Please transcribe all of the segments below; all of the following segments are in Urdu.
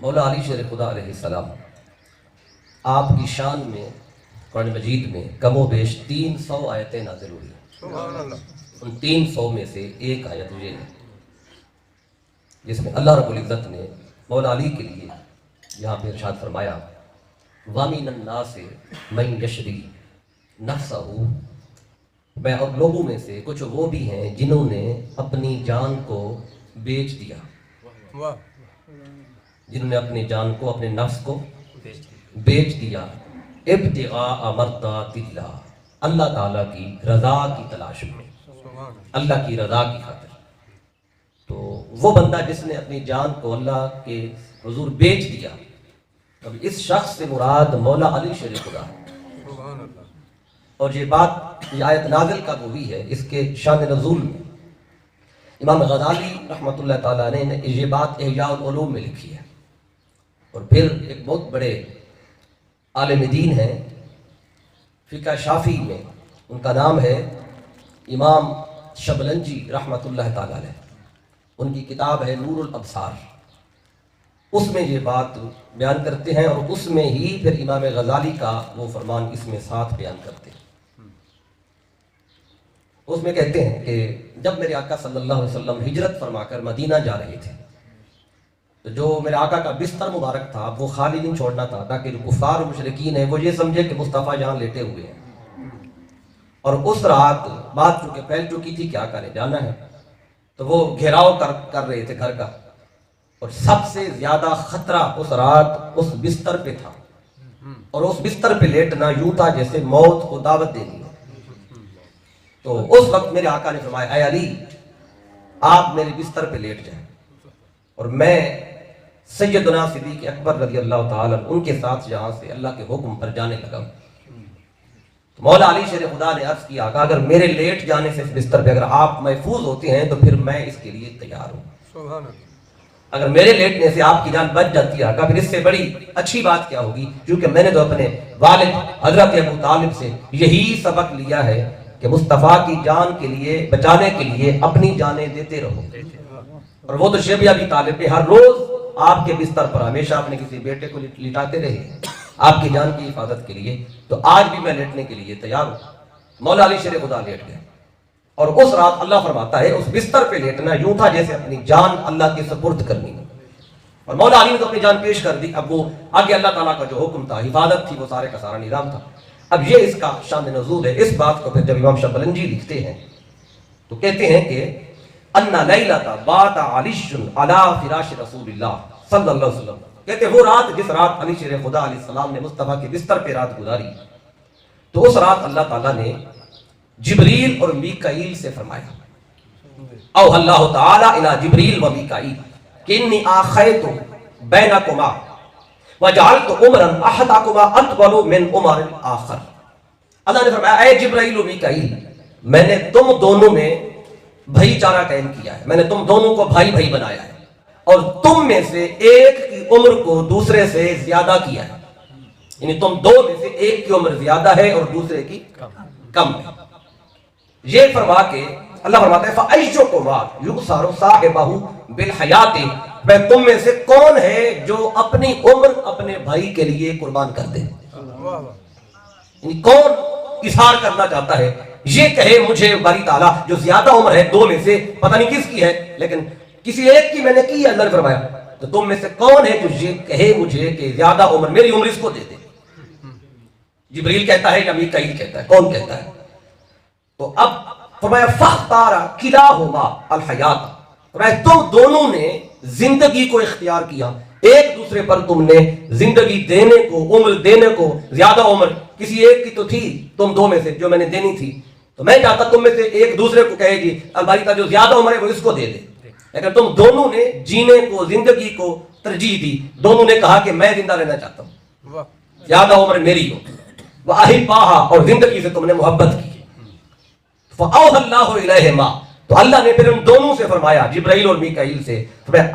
مولا علی شیر خدا علیہ السلام آپ کی شان میں قرآن مجید میں کم و بیش 300 آیتیں نازل ہوئی ہیں۔ ان 300 میں سے ایک آیت یہ ہے جس میں اللہ رب العزت نے مولا علی کے لیے یہاں پہ ارشاد فرمایا وَمِنَ النَّاسِ مَن يَشْرِي نَفْسَهُ، میں اور لوگوں میں سے کچھ وہ بھی ہیں جنہوں نے اپنی جان کو بیچ دیا، جنہوں نے اپنی جان کو، اپنے نفس کو بیچ دیا ابتغاء مرضات اللہ، اللہ تعالیٰ کی رضا کی تلاش میں، اللہ کی رضا کی خاطر۔ تو وہ بندہ جس نے اپنی جان کو اللہ کے حضور بیچ دیا، اب اس شخص سے مراد مولا علی شیر خدا ہے۔ اور یہ بات، یہ آیت نازل کب ہوئی ہے، اس کے شان نزول میں امام غزالی رحمۃ اللہ تعالیٰ علیہ نے یہ بات احیاء العلوم میں لکھی ہے۔ اور پھر ایک بہت بڑے عالم دین ہیں فقہ شافعی میں، ان کا نام ہے امام شبلنجی رحمۃ اللہ تعالیٰ علیہ، ان کی کتاب ہے نور الابصار، اس میں یہ بات بیان کرتے ہیں، اور اس میں ہی پھر امام غزالی کا وہ فرمان اس میں ساتھ بیان کرتے ہیں۔ اس میں کہتے ہیں کہ جب میرے آقا صلی اللہ علیہ وسلم ہجرت فرما کر مدینہ جا رہے تھے تو جو میرے آقا کا بستر مبارک تھا وہ خالی نہیں چھوڑنا تھا، تاکہ جو کفار و مشرکین ہیں وہ یہ سمجھے کہ مصطفیٰ جہاں لیٹے ہوئے ہیں۔ اور اس رات بات چونکہ پھیل چکی تھی کہ آقا نے جانا ہے، تو وہ گھیراؤ کر رہے تھے گھر کا، اور سب سے زیادہ خطرہ اس رات اس بستر پہ تھا، اور اس بستر پہ لیٹنا یوں تھا جیسے موت کو دعوت دینی۔ تو اس وقت میرے آقا نے فرمایا اے علی، آپ میرے بستر پہ لیٹ جائیں، اور میں سیدنا صدیق اکبر رضی اللہ تعالیٰ ان کے ساتھ یہاں سے اللہ کے حکم پر جانے لگا۔ تو مولا علی شیر خدا نے عرض کیا کہ اگر میرے لیٹ جانے سے اس بستر پہ اگر آپ محفوظ ہوتے ہیں تو پھر میں اس کے لیے تیار ہوں، اگر میرے لیٹنے سے آپ کی جان بچ جاتی ہے پھر اس سے بڑی اچھی بات کیا ہوگی، کیونکہ میں نے تو اپنے والد حضرت ابو طالب سے یہی سبق لیا ہے کہ مصطفیٰ کی جان کے لیے، بچانے کے لیے اپنی جانیں دیتے رہو۔ اور وہ تو شیخ ابی طالب پہ ہر روز آپ کے بستر پر ہمیشہ اپنے کسی بیٹے کو لٹاتے رہے آپ کی جان کی حفاظت کے لیے، تو آج بھی میں لیٹنے کے لیے تیار ہوں۔ مولا علی شیر خدا لیٹ گئے، اور اس رات اللہ فرماتا ہے اس بستر پہ لیٹنا یوں تھا جیسے اپنی جان اللہ کے سپرد کرنی ہے، اور مولا علی نے تو اپنی جان پیش کر دی۔ اب وہ آگے اللہ تعالیٰ کا جو حکم تھا، حفاظت تھی، وہ سارے کا سارا نظام تھا۔ اب یہ اس کا شان نزول ہے۔ اس بات کو پھر جب امام شبلنجی لکھتے ہیں تو کہتے ہیں کہ ان لیلۃ بات علی علی فراش رسول اللہ صلی اللہ علیہ وسلم، کہتے ہیں وہ رات جس رات علی شیر خدا علیہ السلام نے مصطفیٰ کے بستر پہ رات گزاری، تو اس رات اللہ تعالیٰ نے جبریل اور میکائیل سے فرمایا، او اللہ تعالیٰ الی جبریل و میکائیل کہ انی آخیت بینکما وجعلت عمرا احدکما اطول من عمر الاخر۔ اللہ نے فرمایا اے جبرائیل و میکائیل، میں نے تم دونوں میں بھائی چارہ قائم کیا ہے، میں نے تم دونوں کو بھائی بھائی بنایا ہے، اور تم میں سے ایک کی عمر کو دوسرے سے زیادہ کیا ہے، یعنی تم دو میں سے ایک کی عمر زیادہ ہے اور دوسرے کی کم ہے۔ یہ فرما کے اللہ فرماتا ہے فَأَيُّكُمَا يُؤْثِرُ صَاحِبَهُ بِالْحَيَاةِ، میں تم میں سے کون ہے جو اپنی عمر اپنے بھائی کے لیے قربان کر دے، یعنی کون اظہار کرنا چاہتا ہے یہ کہے مجھے باری تعالیٰ جو زیادہ عمر ہے دو میں سے، پتہ نہیں کس کی ہے لیکن کسی ایک کی میں نے کی ہے، اللہ نے فرمایا تو تم میں سے کون ہے جو یہ کہے مجھے کہ زیادہ عمر میری عمر اس کو دے دے۔ جبریل کہتا ہے یا میکائیل کہتا ہے، کون کہتا ہے؟ تو اب فرمایا فاختار کلاہما الحیات، فرمایا تم دونوں نے زندگی کو اختیار کیا، ایک دوسرے پر تم نے زندگی دینے کو، عمر دینے کو، زیادہ عمر کسی ایک کی تو تھی تم دو میں سے جو میں نے دینی تھی، تو میں چاہتا تم میں سے ایک دوسرے کو کہے جی الباری کا جو زیادہ عمر ہے وہ اس کو دے دے، لیکن تم دونوں نے جینے کو، زندگی کو ترجیح دی، دونوں نے کہا کہ میں زندہ رہنا چاہتا ہوں، زیادہ عمر میری ہو، وَأَحِبَّاهَا، اور زندگی سے تم نے محبت کی۔ فَأَوْحَى اللَّهُ إِلَيْهِمَا، تو اللہ نے پھر ان دونوں سے فرمایا، جبرائیل اور میکائیل سے،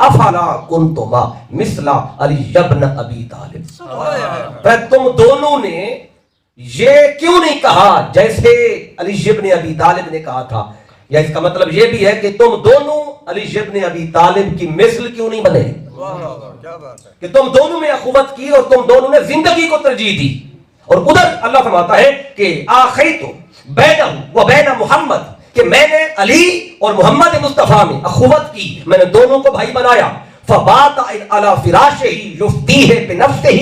افلا کنتما مثل علی ابن ابی طالب، پھر تم دونوں نے یہ کیوں نہیں کہا جیسے علی ابن ابی طالب نے کہا تھا، یا اس کا مطلب یہ بھی ہے کہ تم دونوں علی ابن ابی طالب کی مثل کیوں نہیں بنے؟ کہ تم دونوں میں اخوت کی اور تم دونوں نے زندگی کو ترجیح دی. اور ادھر اللہ فرماتا ہے کہ آخیت بینہ و بین محمد، کہ میں نے علی اور محمد مصطفیٰ میں اخوت کی، میں نے دونوں کو بھائی بنایا. فبات علی فراشہ یفتیہ بنفسہ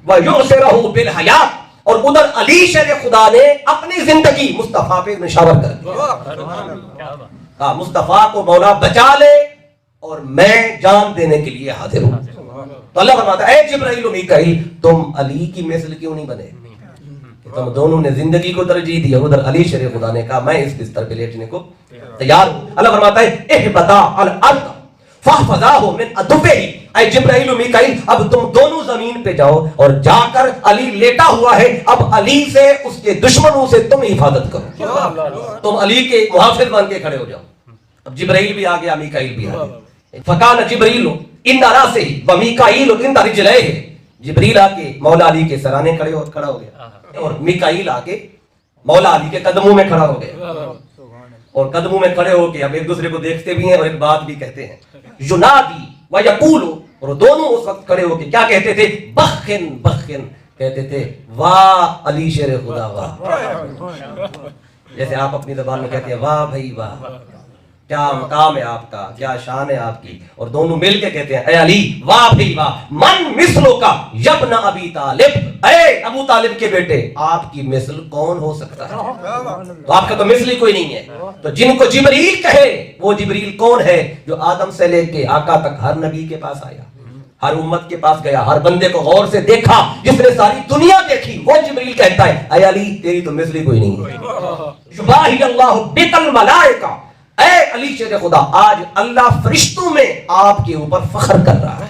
ویؤثرہ بالحیات، اور ادھر علی شیر خدا نے اپنی زندگی مصطفیٰ پہ نشاور کر دی. مصطفیٰ کو مولا بچا لے اور میں جان دینے کے لیے حاضر ہوں. تو اللہ فرماتا ہے اے جبرائیل و میکائیل، تم علی کی مثل کیوں نہیں بنے؟ تم دونوں نے زندگی کو ترجیح دی، اور ادھر علی شیر خدا نے کہا میں اس بستر پہ لیٹنے کو تیار ہوں. اللہ فرماتا ہے اہبطا الارض فاحفظاہ من عدوہ، اے جبرائیل و میکائیل اب تم دونوں زمین پہ جاؤ اور جا کر علی لیٹا ہوا ہے، اب علی سے اس کے دشمنوں سے تم حفاظت کرو، تم علی کے محافظ بن کے کھڑے ہو جاؤ. اب جبرائیل بھی آ گیا، میکائیل بھی آ گیا. فکان جبریل عند راسہ و میکائیل عند رجلیہ، جبریل آ کے مولا علی کے سرانے کھڑا ہو گیا، اور میکائیل آ کے مولا علی کے قدموں میں کھڑا ہو گیا. اور قدموں میں کھڑے ہو کے اب ایک دوسرے کو دیکھتے بھی ہیں اور ایک بات بھی کہتے ہیں. ینادی و یقول، اور دونوں اس وقت کھڑے ہو کے کیا کہتے تھے؟ بخن بخن، کہتے تھے واہ علی شیر خدا واہ. جیسے آپ اپنی زبان میں کہتے ہیں واہ بھائی واہ، کیا مقام ہے آپ کا، کیا شان ہے آپ کی. اور دونوں مل کے کہتے ہیں اے علی واہ بھائی واہ، من مثلو کا یبن ابی طالب، اے ابو طالب کے بیٹے آپ کی مثل کون ہو سکتا ہے؟ تو آپ کا تو مثل ہی کوئی نہیں ہے. تو جن کو جبریل کہے وہ جبریل کون ہے؟ جو آدم سے لے کے آقا تک ہر نبی کے پاس آیا، ہر امت کے پاس گیا، ہر بندے کو غور سے دیکھا، جس نے ساری دنیا دیکھی، وہ جبریل کہتا ہے اے علی تیری تو مثل ہی کوئی نہیں ہے. یباہی اللہ بک الملائکہ، اے علی شیر خدا آج اللہ فرشتوں میں آپ کے اوپر فخر کر رہا ہے.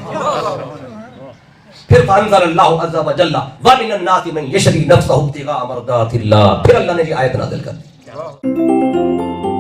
پھر فانزل اللہ عز و جل ومن الناس من یشری نفسہ ابتغاء مرضات اللہ، پھر اللہ نے یہ آیت نازل کر دی.